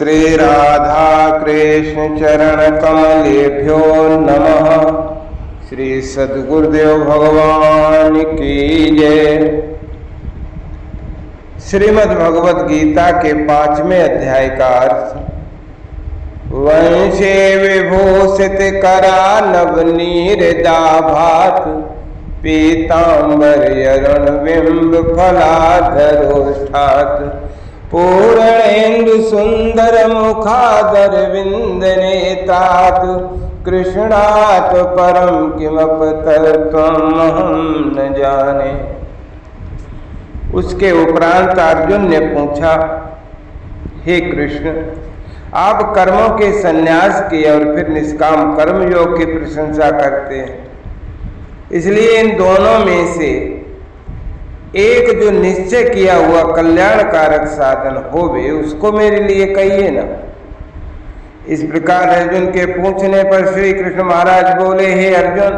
श्री राधा कृष्ण चरण कमलेभ्यो नमः। श्री सद्गुरुदेव भगवान की जय। श्रीमद् भगवद गीता के 5वें अध्याय का अर्थ। वंशे विभूषित करा नवनीरदाभात पीतांबर अरुण बिंब फलाधरोष्ठात् पूर्णेन्दु सुंदर मुखादर विंद नेतात कृष्णात् परम किमपतत्वमहं न जाने। उसके उपरांत अर्जुन ने पूछा, हे कृष्ण, आप कर्मों के संन्यास की और फिर निष्काम कर्म योग की प्रशंसा करते हैं, इसलिए इन दोनों में से एक जो निश्चय किया हुआ कल्याणकारक साधन होवे उसको मेरे लिए कहिए ना। इस प्रकार अर्जुन के पूछने पर श्री कृष्ण महाराज बोले, हे अर्जुन,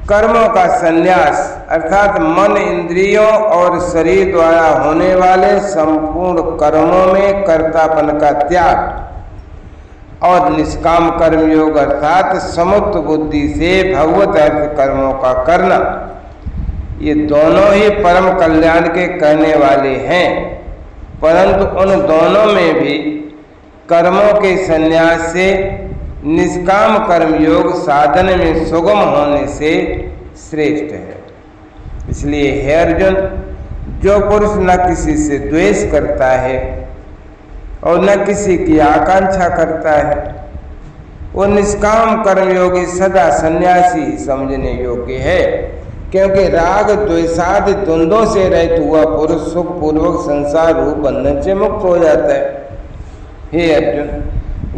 कर्मों का संन्यास अर्थात मन, इंद्रियों और शरीर द्वारा होने वाले संपूर्ण कर्मों में कर्तापन का त्याग और निष्काम कर्म योग अर्थात समुक्त बुद्धि से भगवत अर्थ कर्मों का करना, ये दोनों ही परम कल्याण के करने वाले हैं। परंतु उन दोनों में भी कर्मों के संन्यास से निष्काम कर्म योग साधन में सुगम होने से श्रेष्ठ है। इसलिए हे अर्जुन, जो पुरुष न किसी से द्वेष करता है और न किसी की आकांक्षा करता है, वो निष्काम कर्म योगी सदा सन्यासी समझने योग्य है, क्योंकि राग द्वेषादि द्वंद्वों से रहित हुआ पुरुष सुख पूर्वक संसार रूप बंधन से मुक्त हो जाता है। हे अर्जुन,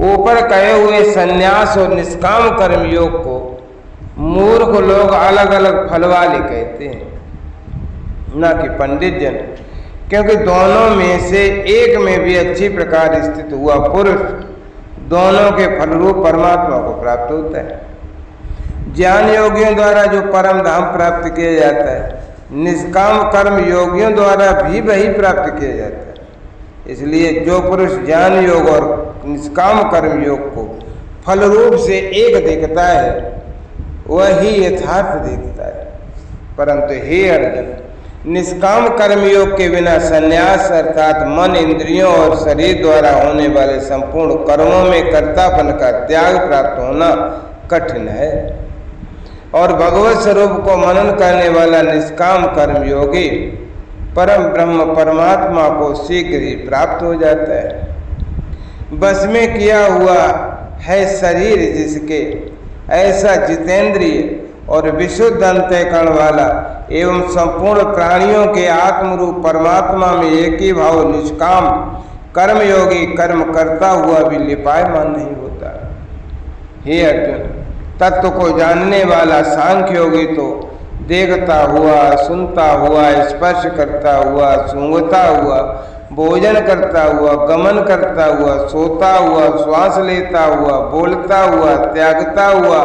ऊपर कहे हुए संन्यास और निष्काम कर्म योग को मूर्ख लोग अलग अलग फल वाले कहते हैं, न कि पंडित जन, क्योंकि दोनों में से एक में भी अच्छी प्रकार स्थित हुआ पुरुष दोनों के फलरूप परमात्मा को प्राप्त होता है। ज्ञान योगियों द्वारा जो परम धाम प्राप्त किया जाता है, निष्काम कर्म योगियों द्वारा भी वही प्राप्त किया जाता है। इसलिए जो पुरुष ज्ञान योग और निष्काम कर्म योग को फल रूप से एक देखता है, वही यथार्थ देखता है। परंतु हे अर्जुन, निष्काम कर्म योग के बिना संन्यास अर्थात मन, इंद्रियों और शरीर द्वारा होने वाले संपूर्ण कर्मों में कर्तापन का त्याग प्राप्त होना कठिन है, और भगवत स्वरूप को मनन करने वाला निष्काम कर्म योगी परम ब्रह्म परमात्मा को शीघ्र ही प्राप्त हो जाता है। बस में किया हुआ है शरीर जिसके, ऐसा जितेंद्रिय और विशुद्ध अंतःकरण वाला एवं संपूर्ण प्राणियों के आत्मरूप परमात्मा में एक ही भाव निष्काम कर्म योगी कर्म करता हुआ भी लिपायमान नहीं होता। हे अर्जुन, तत्व को जानने वाला सांख्य योगी तो देखता हुआ, सुनता हुआ, स्पर्श करता हुआ, सूंघता हुआ, भोजन करता हुआ, गमन करता हुआ, सोता हुआ, श्वास लेता हुआ, बोलता हुआ, त्यागता हुआ,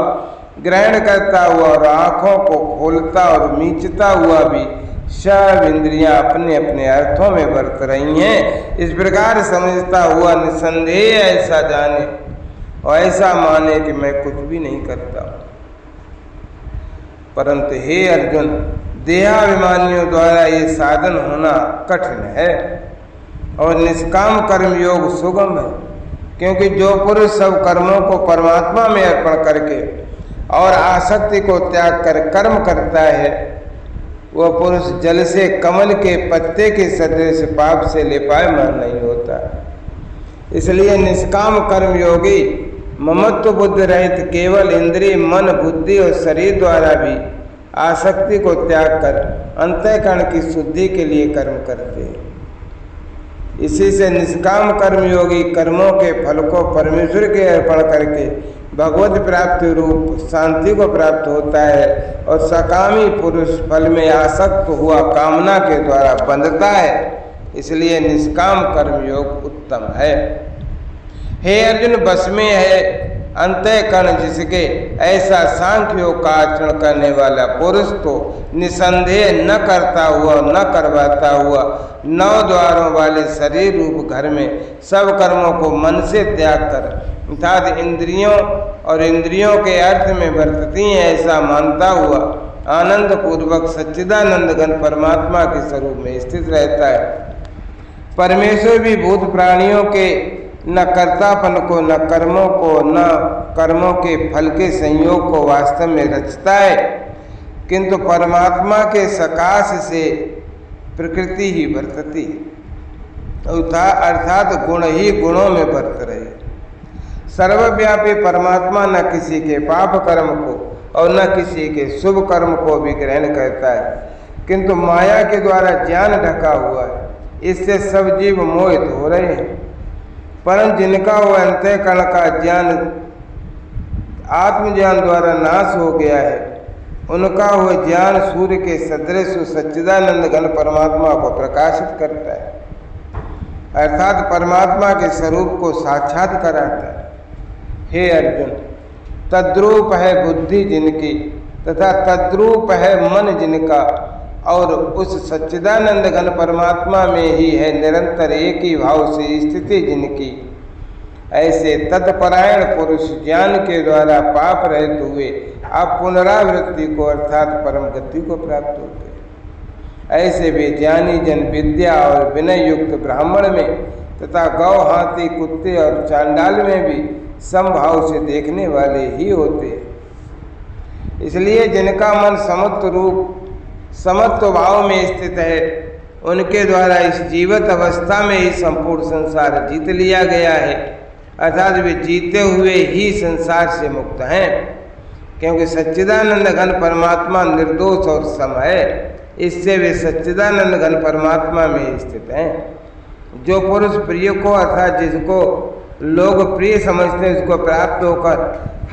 ग्रहण करता हुआ और आँखों को खोलता और मीचता हुआ भी सब इंद्रियां अपने अपने अर्थों में बरत रही हैं। इस प्रकार समझता हुआ निसंदेह ऐसा जाने और ऐसा माने कि मैं कुछ भी नहीं करता। परंतु हे अर्जुन, देहाभिमानियों द्वारा ये साधन होना कठिन है और निष्काम कर्म योग सुगम है, क्योंकि जो पुरुष सब कर्मों को परमात्मा में अर्पण करके और आसक्ति को त्याग कर कर्म करता है, वह पुरुष जल से कमल के पत्ते के सदृश पाप से लिपायमान नहीं होता। इसलिए निष्काम कर्म योगी ममत्व बुद्धि रहित केवल इंद्रिय, मन, बुद्धि और शरीर द्वारा भी आसक्ति को त्याग कर अंतःकरण की शुद्धि के लिए कर्म करते हैं। इसी से निष्काम कर्म योगी कर्मों के फल को परमेश्वर के अर्पण करके भगवत प्राप्ति रूप शांति को प्राप्त होता है, और सकामी पुरुष फल में आसक्त हुआ कामना के द्वारा बंधता है। इसलिए निष्काम कर्म योग उत्तम है। हे अर्जुन, बस में है अंतःकरण जिसके ऐसा सांख्य योग का आचरण करने वाला पुरुष तो निसंदेह न करता हुआ न करवाता हुआ 9 द्वारों वाले शरीर रूप घर में सब कर्मों को मन से त्याग कर अर्थात इंद्रियों और इंद्रियों के अर्थ में वर्तती है ऐसा मानता हुआ आनंद पूर्वक सच्चिदानंद घन परमात्मा के स्वरूप में स्थित रहता है। परमेश्वर भी भूत प्राणियों के न कर्तापन को न कर्मों को न कर्मों के फल के संयोग को वास्तव में रचता है, किंतु परमात्मा के सकाश से प्रकृति ही बरतती अर्थात गुण ही गुणों में बरत रहे। सर्वव्यापी परमात्मा न किसी के पाप कर्म को और न किसी के शुभ कर्म को भी ग्रहण करता है, किंतु माया के द्वारा ज्ञान ढका हुआ है, इससे सब जीव मोहित हो रहे हैं। परंतु जिनका वो अंतःकरण का ज्ञान आत्मज्ञान द्वारा नाश हो गया है, उनका वो ज्ञान सूर्य के सदृश सच्चिदानंद घन परमात्मा को प्रकाशित करता है, अर्थात परमात्मा के स्वरूप को साक्षात कराता है। हे अर्जुन, तद्रूप है बुद्धि जिनकी तथा तद्रूप है मन जिनका, और उस सच्चिदानंद घन परमात्मा में ही है निरंतर एक ही भाव से स्थिति जिनकी, ऐसे तत्परायण पुरुष ज्ञान के द्वारा पाप रहित हुए अब पुनरावृत्ति को अर्थात परम गति को प्राप्त होते हैं। ऐसे वे ज्ञानी जन विद्या और विनय युक्त ब्राह्मण में तथा गौ हाथी कुत्ते और चांडाल में भी समभाव से देखने वाले ही होते हैं। इसलिए जिनका मन समत्व भाव में स्थित है, उनके द्वारा इस जीवित अवस्था में ही संपूर्ण संसार जीत लिया गया है, अर्थात वे जीते हुए ही संसार से मुक्त हैं, क्योंकि सच्चिदानंद घन परमात्मा निर्दोष और सम है, इससे वे सच्चिदानंद घन परमात्मा में स्थित हैं। जो पुरुष प्रिय को अर्थात जिसको लोग प्रिय समझते हैं उसको प्राप्त होकर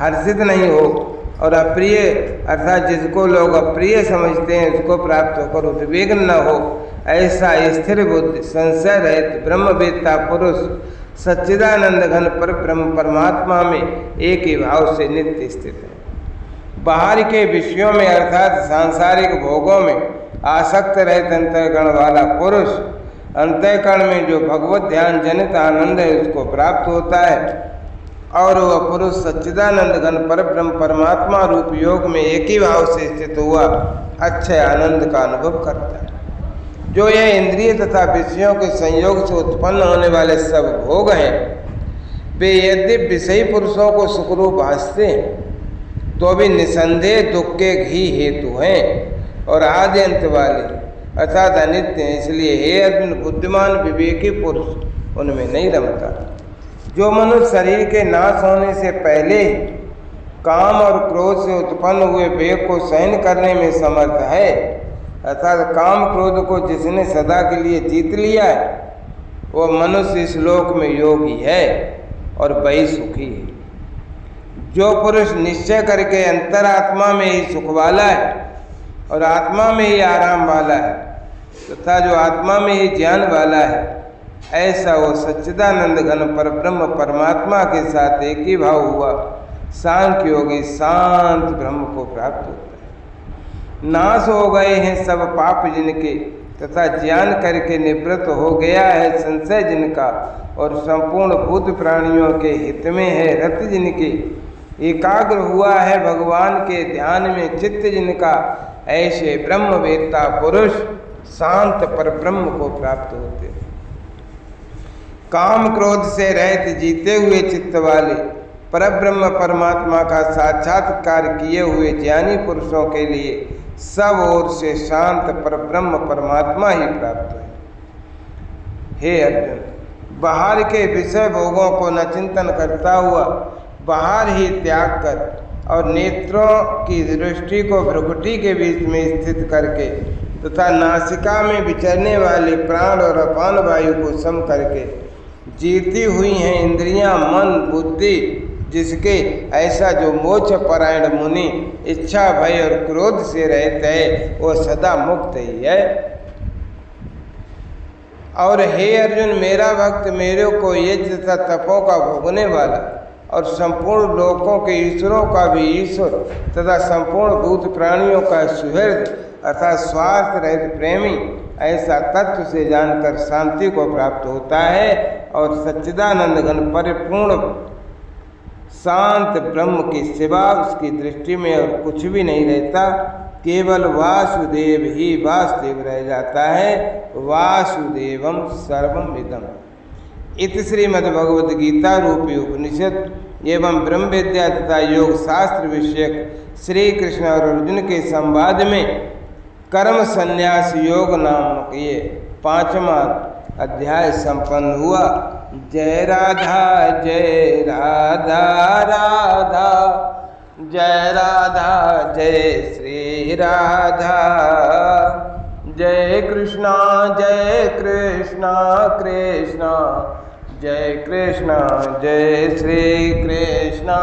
हर्षित नहीं हो, और अप्रिय अर्थात जिसको लोग अप्रिय समझते हैं उसको प्राप्त होकर उद्विग्न न हो, ऐसा स्थिर बुद्धि संशय रहित ब्रह्मवेत्ता पुरुष सच्चिदानंद घन पर ब्रह्म परमात्मा में एक ही भाव से नित्य स्थित है। बाहर के विषयों में अर्थात सांसारिक भोगों में आसक्त रहित अंतःकरण वाला पुरुष अंतःकरण में जो भगवत ध्यान जनित आनंद है उसको प्राप्त होता है, और वह पुरुष सच्चिदानंद घन पर ब्रह्म परमात्मा रूप योग में एक ही भाव से स्थित हुआ अच्छे आनंद का अनुभव करता है। जो यह इंद्रिय तथा विषयों के संयोग से उत्पन्न होने वाले सब भोग हैं, वे यदि विषयी पुरुषों को सुखरूप भासते हैं तो भी निसंदेह दुख के ही हेतु हैं और आदि अंत वाले अर्थात अनित्य हैं। इसलिए हे अर्जुन, बुद्धिमान विवेकी पुरुष उनमें नहीं रमता। जो मनुष्य शरीर के नाश होने से पहले ही काम और क्रोध से उत्पन्न हुए वेग को सहन करने में समर्थ है, अर्थात काम क्रोध को जिसने सदा के लिए जीत लिया है, वह मनुष्य इस लोक में योगी है और वही सुखी है। जो पुरुष निश्चय करके अंतरात्मा में ही सुख वाला है और आत्मा में ही आराम वाला है तथा जो आत्मा में ही ज्ञान वाला है, ऐसा वो सच्चिदानंद घन पर ब्रह्म परमात्मा के साथ एक ही भाव हुआ सांख्य योगी शांत ब्रह्म को प्राप्त होता है। नाश हो गए हैं सब पाप जिनके तथा ज्ञान करके निवृत्त हो गया है संशय जिनका, और संपूर्ण भूत प्राणियों के हित में है रत जिनके, एकाग्र हुआ है भगवान के ध्यान में चित्त जिनका, ऐसे ब्रह्मवेत्ता पुरुष शांत पर ब्रह्म को प्राप्त होते हैं। काम क्रोध से रहित जीते हुए चित्त वाले परब्रह्म परमात्मा का साक्षात्कार किए हुए ज्ञानी पुरुषों के लिए सब ओर से शांत परब्रह्म परमात्मा ही प्राप्त है। हे अर्जुन, बाहर के विषय भोगों को न चिंतन करता हुआ बाहर ही त्याग कर और नेत्रों की दृष्टि को भ्रुकुटी के बीच में स्थित करके तथा नासिका में विचरने वाले प्राण और अपान वायु को सम करके जीती हुई हैं इंद्रियां मन बुद्धि जिसके, ऐसा जो मोक्ष परायण मुनि इच्छा भय और क्रोध से रहते है वो सदा मुक्त ही है। और हे अर्जुन, मेरा भक्त मेरे को यज्ञ तथा तपों का भोगने वाला और संपूर्ण लोकों के ईश्वरों का भी ईश्वर तथा संपूर्ण भूत प्राणियों का सुहृद अर्थात स्वार्थ रहित प्रेमी, ऐसा तत्व से जानकर शांति को प्राप्त होता है और सच्चिदानंद घन परिपूर्ण शांत ब्रह्म के सिवा उसकी दृष्टि में और कुछ भी नहीं रहता, केवल वासुदेव ही वासुदेव रह जाता है। वासुदेवम सर्वम इदम। इति श्रीमद्भगवद गीता रूपी उपनिषद एवं ब्रह्म विद्या तथा योग शास्त्र विषयक श्री कृष्ण और अर्जुन के संवाद में कर्म संन्यास योग नामक ये 5वां अध्याय संपन्न हुआ। जय राधा जय राधा राधा जय राधा जय श्री राधा, जय कृष्णा कृष्णा जय कृष्णा जय श्री कृष्णा।